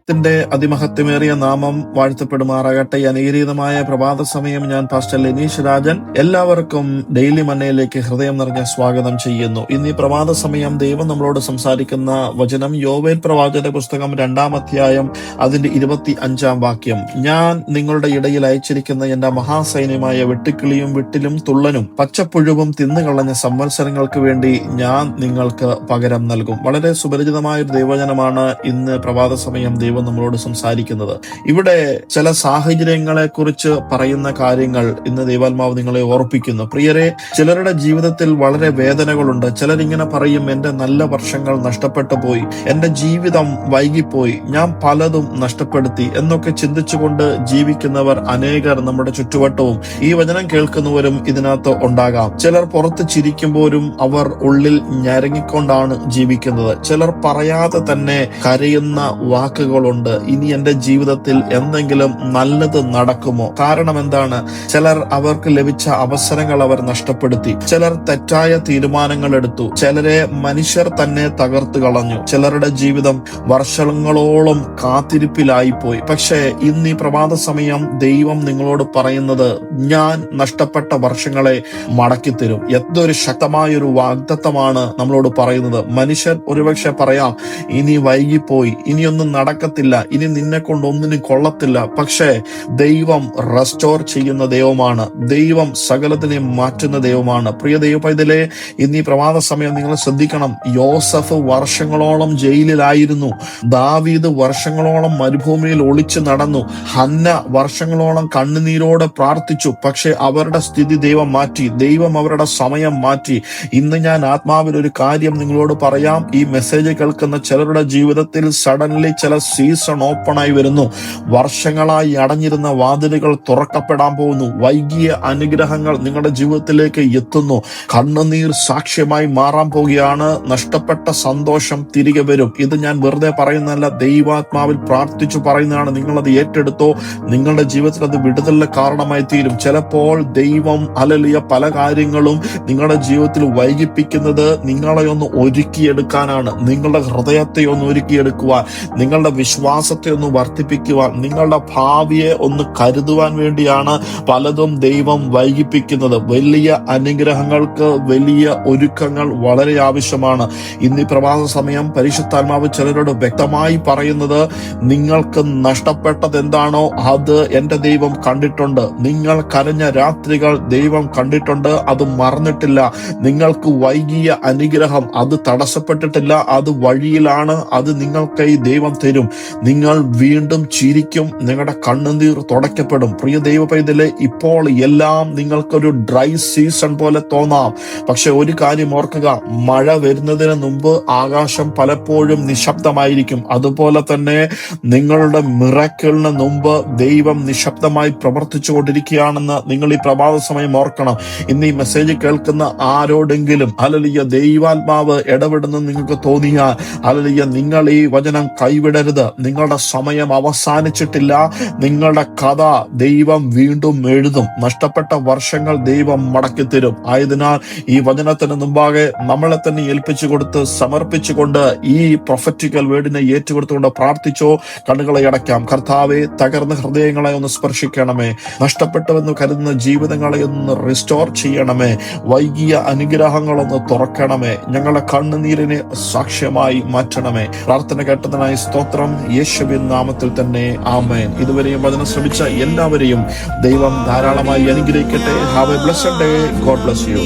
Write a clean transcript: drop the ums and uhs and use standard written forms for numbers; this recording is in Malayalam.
ദൈവത്തിന്റെ അതിമഹത്വമേറിയ നാമം വാഴ്ത്തപ്പെടുമാറാകട്ടെ. അനുഗ്രഹീതമായ പ്രഭാത സമയം. ഞാൻ പാസ്റ്റർ ലെനീഷ് രാജൻ. എല്ലാവർക്കും ഡെയിലി മന്നയിലേക്ക് ഹൃദയം നിറഞ്ഞ സ്വാഗതം ചെയ്യുന്നു. ഇന്ന് ഈ പ്രഭാത സമയം ദൈവം നമ്മളോട് സംസാരിക്കുന്ന വചനം യോവേൽ പ്രവാചകന്റെ പുസ്തകം 2-ാം അധ്യായം അതിന്റെ 25-ാം വാക്യം. ഞാൻ നിങ്ങളുടെ ഇടയിൽ അയച്ചിരിക്കുന്ന എന്റെ മഹാസൈന്യമായ വെട്ടുക്കിളിയും വിട്ടിലും തുള്ളനും പച്ചപ്പുഴുവും തിന്നുകളഞ്ഞ സംവത്സരങ്ങൾക്ക് വേണ്ടി ഞാൻ നിങ്ങൾക്ക് പകരം നൽകും. വളരെ സുപരിചിതമായ ഒരു ദൈവവചനമാണ് ഇന്ന് പ്രഭാത സമയം ദൈവം നമ്മളോട് സംസാരിക്കുന്നത്. ഇവിടെ ചില സാഹചര്യങ്ങളെ കുറിച്ച് പറയുന്ന കാര്യങ്ങൾ ഇന്ന് ദൈവാത്മാവ് നിങ്ങളെ ഓർപ്പിക്കുന്നു. പ്രിയരെ, ചിലരുടെ ജീവിതത്തിൽ വളരെ വേദനകളുണ്ട്. ചിലരിങ്ങനെ പറയും, എന്റെ നല്ല വർഷങ്ങൾ നഷ്ടപ്പെട്ടു പോയി, എന്റെ ജീവിതം വൈകിപ്പോയി, ഞാൻ പലതും നഷ്ടപ്പെടുത്തി എന്നൊക്കെ ചിന്തിച്ചുകൊണ്ട് ജീവിക്കുന്നവർ അനേകർ നമ്മുടെ ചുറ്റുവട്ടവും ഈ വചനം കേൾക്കുന്നവരും ഇതിനകത്ത് ഉണ്ടാകാം. ചിലർ പുറത്ത് ചിരിക്കുമ്പോഴും അവർ ഉള്ളിൽ ഞരങ്ങിക്കൊണ്ടാണ് ജീവിക്കുന്നത്. ചിലർ പറയാതെ തന്നെ കരയുന്ന വാക്കുകളുണ്ട്. ഇനി എന്റെ ജീവിതത്തിൽ എന്തെങ്കിലും നല്ലത് നടക്കുമോ? കാരണം എന്താണ്? ചിലർ അവർക്ക് ലഭിച്ച അവസരങ്ങൾ അവർ നഷ്ടപ്പെടുത്തി. ചിലർ തെറ്റായ തീരുമാനങ്ങൾ എടുത്തു. ചിലരെ മനുഷ്യർ തന്നെ തകർത്തു കളഞ്ഞു. ചിലരുടെ ജീവിതം വർഷങ്ങളോളം കാത്തിരിപ്പിലായിപ്പോയി. പക്ഷേ ഇന്ന് ഈ പ്രഭാത സമയം ദൈവം നിങ്ങളോട് പറയുന്നത്, ഞാൻ നഷ്ടപ്പെട്ട വർഷങ്ങളെ മടക്കിത്തരും. എന്തൊരു ശക്തമായൊരു വാഗ്ദത്തമാണ് നമ്മളോട് പറയുന്നത്. മനുഷ്യർ ഒരുപക്ഷെ പറയാം, ഇനി വൈകിപ്പോയി, ഇനിയൊന്നും നടക്കത്തില്ല, ഇനി നിന്നെ കൊണ്ട് ഒന്നിനും കൊള്ളത്തില്ല. പക്ഷേ ദൈവം റെസ്റ്റോർ ചെയ്യുന്ന ദൈവമാണ്. ദൈവം സകലത്തിനെയും മാറ്റുന്ന ദൈവമാണ്. പ്രിയ ദൈവപൈതലേ, ഇന്ന് ഈ പ്രഭാത സമയം നിങ്ങൾ ശ്രദ്ധിക്കണം. യോസഫ് വർഷങ്ങളോളം ജയിലിലായിരുന്നു. ദാവീദ് വർഷങ്ങളോളം മരുഭൂമിയിൽ ഒളിച്ചു നടന്നു. ഹന്ന വർഷങ്ങളോളം കണ്ണുനീരോടെ പ്രാർത്ഥിച്ചു. പക്ഷെ അവരുടെ സ്ഥിതി ദൈവം മാറ്റി. ദൈവം അവരുടെ സമയം മാറ്റി. ഇന്ന് ഞാൻ ആത്മാവിൽ ഒരു കാര്യം നിങ്ങളോട് പറയാം. ഈ മെസ്സേജ് കേൾക്കുന്ന ചിലരുടെ ജീവിതത്തിൽ സഡൻലി ചില സീസൺ ഓപ്പണായി വരുന്നു. വർഷങ്ങളായി അടഞ്ഞിരുന്ന വാതിലുകൾ തുറക്കപ്പെടാൻ പോകുന്നു. വൈകിയ അനുഗ്രഹങ്ങൾ നിങ്ങളുടെ ജീവിതത്തിലേക്ക് എത്തുന്നു. കണ്ണുനീർ സാക്ഷ്യമായി മാറാൻ പോവുകയാണ്. നഷ്ടപ്പെട്ട സന്തോഷം തിരികെ വരും. ഇത് ഞാൻ വെറുതെ പറയുന്നതല്ല, ദൈവാത്മാവിൽ പ്രാർത്ഥിച്ചു പറയുന്നതാണ്. നിങ്ങളത് ഏറ്റെടുത്തോ. നിങ്ങളുടെ ജീവിതത്തിൽ അത് വിടുതലിന് കാരണമായി തീരും. ചിലപ്പോൾ ദൈവം പല കാര്യങ്ങളും നിങ്ങളുടെ ജീവിതത്തിൽ വൈകിപ്പിക്കുന്നത് നിങ്ങളെ ഒന്ന് ഒരുക്കിയെടുക്കാനാണ്. നിങ്ങളുടെ ഹൃദയത്തെ ഒന്ന് ഒരുക്കിയെടുക്കുവാൻ, നിങ്ങളുടെ വിശ്വാസത്തെ ഒന്ന് വർദ്ധിപ്പിക്കുവാൻ, നിങ്ങളുടെ ഭാവിയെ ഒന്ന് കരുതുവാൻ വേണ്ടിയാണ് പലതും ദൈവം വൈകിപ്പിക്കുന്നത്. വലിയ അനുഗ്രഹങ്ങൾക്ക് വലിയ ഒരുക്കങ്ങൾ വളരെ ആവശ്യമാണ്. ഇന്ന് ഈ പ്രഭാത സമയം പരിശുദ്ധാത്മാവ് ചിലരോട് വ്യക്തമായി പറയുന്നത്, നിങ്ങൾക്ക് നഷ്ടപ്പെട്ടത് എന്താണോ അത് എന്റെ ദൈവം കണ്ടിട്ടുണ്ട്. നിങ്ങൾ കരഞ്ഞ രാത്രികൾ ദൈവം കണ്ടിട്ടുണ്ട്. അത് മറന്നിട്ടില്ല. നിങ്ങൾക്ക് വൈകിയ അനുഗ്രഹം അത് തടസ്സപ്പെട്ടിട്ടില്ല. അത് വഴിയിലാണ്. അത് നിങ്ങൾക്കായി ദൈവം തരും. നിങ്ങൾ വീണ്ടും ചിരിക്കും. നിങ്ങളുടെ കണ്ണുനീർ തുടയ്ക്കപ്പെടും. പ്രിയ ദൈവ പൈതലേ, ഇപ്പോൾ എല്ലാം നിങ്ങൾക്കൊരു ഡ്രൈ സീസൺ പോലെ തോന്നാം. പക്ഷെ ഒരു കാര്യം ഓർക്കുക, മഴ വരുന്നതിന് മുമ്പ് ആകാശം പലപ്പോഴും നിശബ്ദമായിരിക്കും. അതുപോലെ തന്നെ നിങ്ങളുടെ മിറക്കിളിന് മുമ്പ് ദൈവം നിശബ്ദമായി പ്രവർത്തിച്ചു കൊണ്ടിരിക്കുകയാണെന്ന് നിങ്ങൾ ഈ പ്രഭാത സമയം ഓർക്കണം. ഇന്ന് ഈ മെസ്സേജ് കേൾക്കുന്ന ആരോടെങ്കിലും ദൈവാത്മാവ് ഇടപെടുന്ന നിങ്ങൾക്ക് തോന്നിയാൽ നിങ്ങൾ ഈ വചനം കൈവിടരുത്. നിങ്ങളുടെ സമയം അവസാനിച്ചിട്ടില്ല. നിങ്ങളുടെ കഥ ദൈവം വീണ്ടും എഴുതും. നഷ്ടപ്പെട്ട വർഷങ്ങൾ ദൈവം മടക്കിത്തരും. ആയതിനാൽ ഈ വചനത്തിന് മുമ്പാകെ നമ്മളെ തന്നെ ഏൽപ്പിച്ചു കൊടുത്ത് സമർപ്പിച്ചുകൊണ്ട് ഈ പ്രൊഫറ്റിക്കൽ വേർഡിനെ ഏറ്റുകൊടുത്തുകൊണ്ട് പ്രാർത്ഥിച്ചോ. കണ്ണുകളെ അടയ്ക്കാം. കർത്താവെ, തകർന്ന ഹൃദയങ്ങളെ ഒന്ന് സ്പർശിക്കണമേ. നഷ്ടപ്പെട്ടുവെന്ന് കരുതുന്ന ജീവിതങ്ങളെ ഒന്ന് റിസ്റ്റോർ ചെയ്യണമേ. വൈകിയ അനുഗ്രഹങ്ങളൊന്ന് തുറക്കണമേ. ഞങ്ങളുടെ കണ്ണുനീരിനെ സാക്ഷ്യമായി മാറ്റണമേ. പ്രാർത്ഥന കേട്ടതിനായി സ്തോത്രം. യേശുവിൻ നാമത്തിൽ തന്നെ ആമേൻ. ഇതുവരെയും വചനം ശ്രമിച്ച എല്ലാവരെയും ദൈവം ധാരാളമായി അനുഗ്രഹിക്കട്ടെ. Have A blessed day. God bless you.